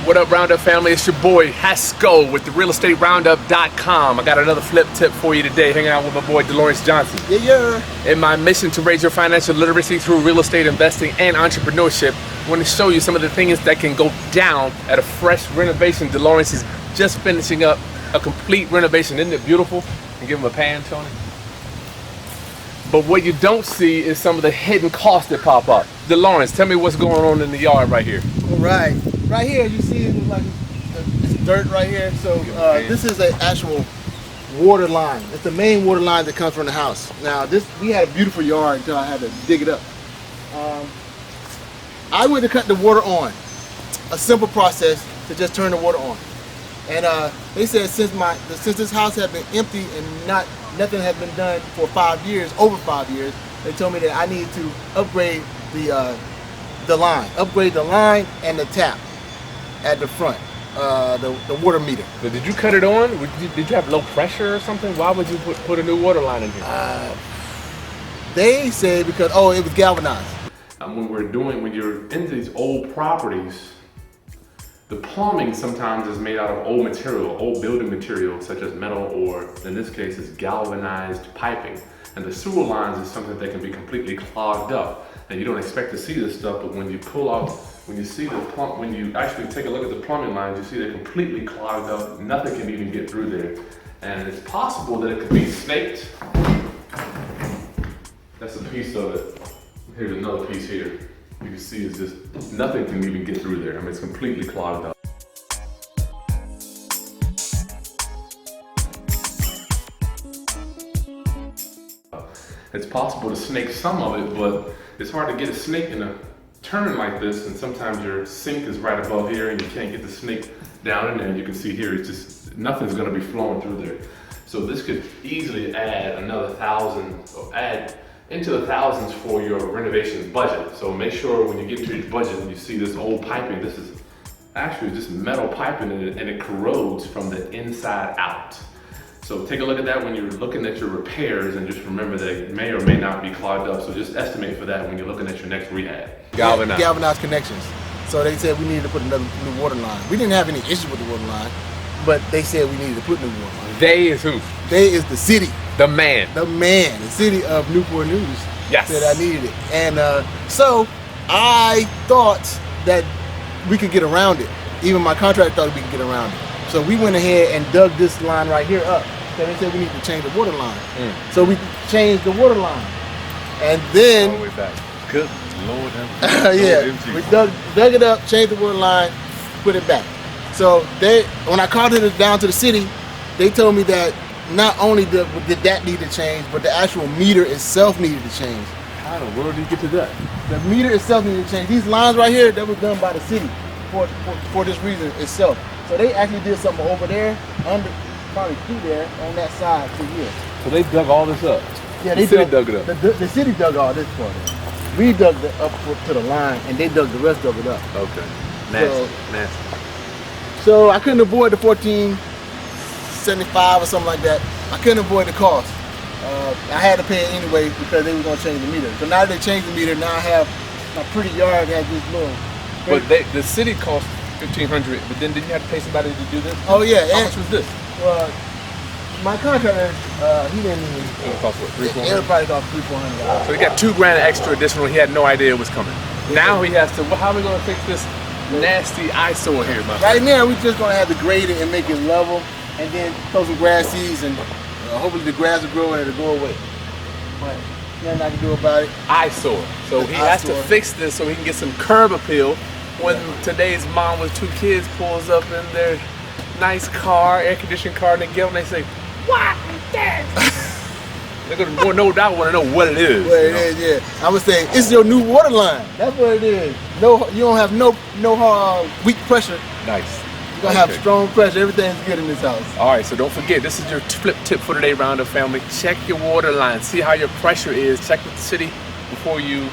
What up, Roundup family? It's your boy Haskell with the realestateroundup.com. I got another flip tip for you today, hanging out with my boy Delawrence Johnson. Yeah. In my mission to raise your financial literacy through real estate investing and entrepreneurship, I want to show you some of the things that can go down at a fresh renovation. Delawrence is just finishing up a complete renovation. Isn't it beautiful? And give him a pan, Tony. But what you don't see is some of the hidden costs that pop up. Delawrence, tell me what's going on in the yard right here. Right here you see like it's dirt right here. So this is an actual water line. It's the main water line that comes from the house. Now we had a beautiful yard until I had to dig it up. I went to cut the water on. A simple process to just turn the water on. And they said since this house had been empty and nothing had been done for 5 years, over 5 years, they told me that I needed to upgrade the line and the tap at the front, the water meter. But did you cut it on? Did you have low pressure or something? Why would you put a new water line in here? They say because it was galvanized. When you're into these old properties, the plumbing sometimes is made out of old material, old building material, such as metal, or in this case, it's galvanized piping. And the sewer lines is something that can be completely clogged up. And you don't expect to see this stuff, but when you when you actually take a look at the plumbing lines, you see they're completely clogged up. Nothing can even get through there. And it's possible that it could be snaked. That's a piece of it. Here's another piece here. You can see it's just, nothing can even get through there. I mean, it's completely clogged up. It's possible to snake some of it, but it's hard to get a snake in a turn like this, and sometimes your sink is right above here and you can't get the snake down in there. And you can see here, it's just, nothing's gonna be flowing through there. So this could easily add another 1,000, or add into the thousands for your renovation budget. So make sure when you get to your budget and you see this old piping, this is actually just metal piping and it corrodes from the inside out. So take a look at that when you're looking at your repairs, and just remember that it may or may not be clogged up. So just estimate for that when you're looking at your next rehab. Galvanized connections. So they said we needed to put another new water line. We didn't have any issues with the water line, but they said we needed to put new water line. They is who? They is the city. The man. The city of Newport News. Yes. Said I needed it. And so I thought that we could get around it. Even my contractor thought we could get around it. So we went ahead and dug this line right here up. So they said we need to change the water line. So we changed the water line. And then all the way back. Good Lord. We dug it up, changed the water line, put it back. So when I called it down to the city, they told me that not only did that need to change, but the actual meter itself needed to change. How in the world did you get to that? The meter itself needed to change. These lines right here, that was done by the city for this reason itself. So they actually did something over there, probably through there, on that side to here. So they dug all this up? Yeah, the city dug it up? The city dug all this part. We dug it up to the line, and they dug the rest of it up. Okay. Nasty. So I couldn't avoid the $14.75 or something like that. I couldn't avoid the cost. I had to pay it anyway because they were going to change the meter. So now that they changed the meter, now I have my pretty yard that has this little. But the city cost $1,500, but then didn't you have to pay somebody to do this? Oh yeah. How much was this? Well, my contractor, he didn't even. It cost what, $300-$400? Everybody cost $300-$400. So he got $2,000 extra additional. He had no idea it was coming. Now he has to. How are we going to fix this nasty eyesore here, my friend? Right now, we're just going to have to grade it and make it level, and then throw some grass seeds, and hopefully the grass will grow and it'll go away. But nothing I can do about it. Eyesore. So he has to fix this so he can get some curb appeal when today's mom with 2 kids pulls up in their nice car, air-conditioned car, and they get on and they say, "What is that?" They're going to no doubt want to know what it is. What it is, yeah. I'm going to say, it's your new water line. That's what it is. No, you don't have no weak pressure. Nice. You're going to have strong pressure. Everything's good in this house. All right, so don't forget, this is your flip tip for today, Roundup family. Check your water line. See how your pressure is. Check with the city before you...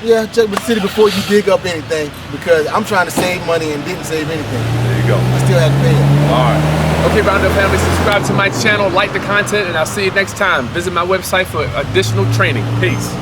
Yeah, check with the city before you dig up anything, because I'm trying to save money and didn't save anything. There you go. I still have to pay it. All right. Okay, Roundup family, subscribe to my channel, like the content, and I'll see you next time. Visit my website for additional training. Peace.